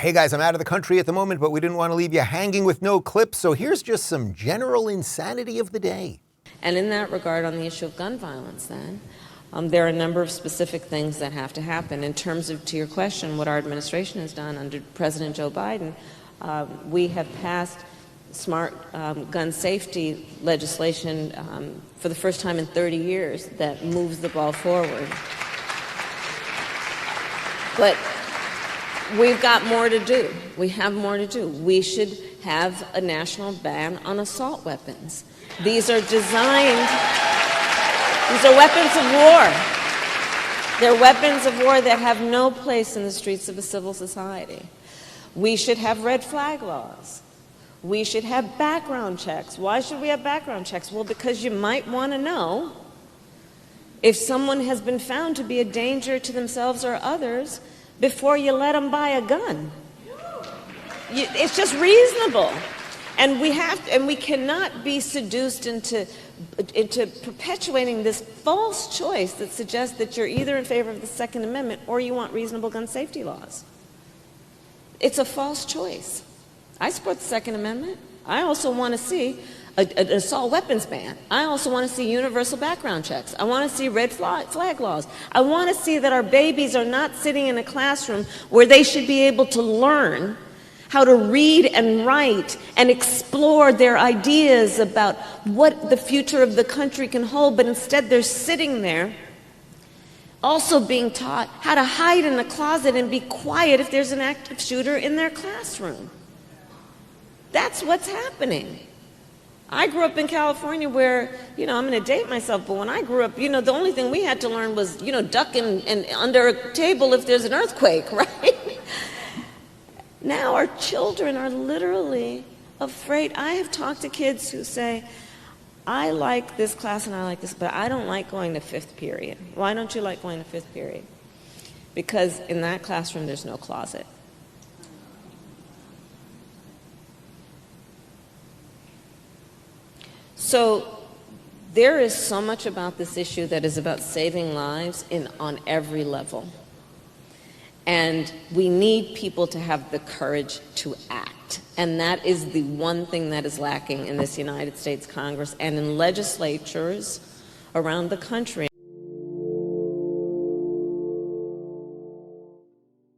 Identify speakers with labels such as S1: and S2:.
S1: Hey guys, I'm out of the country at the moment, but we didn't want to leave you hanging with no clips, so here's just some general insanity of the day.
S2: And in that regard, on the issue of gun violence then, there are a number of specific things that have to happen. In terms of, to your question, what our administration has done under President Joe Biden, we have passed smart gun safety legislation for the first time in 30 years that moves the ball forward. But we've got more to do. We have more to do. We should have a national ban on assault weapons. These are weapons of war. They're weapons of war that have no place in the streets of a civil society. We should have red flag laws. We should have background checks. Why should we have background checks? Well, because you might want to know if someone has been found to be a danger to themselves or others before you let them buy a gun. It's just reasonable. And we cannot be seduced into perpetuating this false choice that suggests that you're either in favor of the Second Amendment or you want reasonable gun safety laws. It's a false choice. I support the Second Amendment. I also want to see an assault weapons ban. I also want to see universal background checks. I want to see red flag laws. I want to see that our babies are not sitting in a classroom where they should be able to learn how to read and write and explore their ideas about what the future of the country can hold, but instead they're sitting there also being taught how to hide in a closet and be quiet if there's an active shooter in their classroom. That's what's happening. I grew up in California where, I'm going to date myself, but when I grew up, the only thing we had to learn was, duck and under a table if there's an earthquake, right? Now our children are literally afraid. I have talked to kids who say, I like this class and I like this, but I don't like going to fifth period. Why don't you like going to fifth period? Because in that classroom there's no closet. So there is so much about this issue that is about saving lives on every level. And we need people to have the courage to act. And that is the one thing that is lacking in this United States Congress and in legislatures around the country.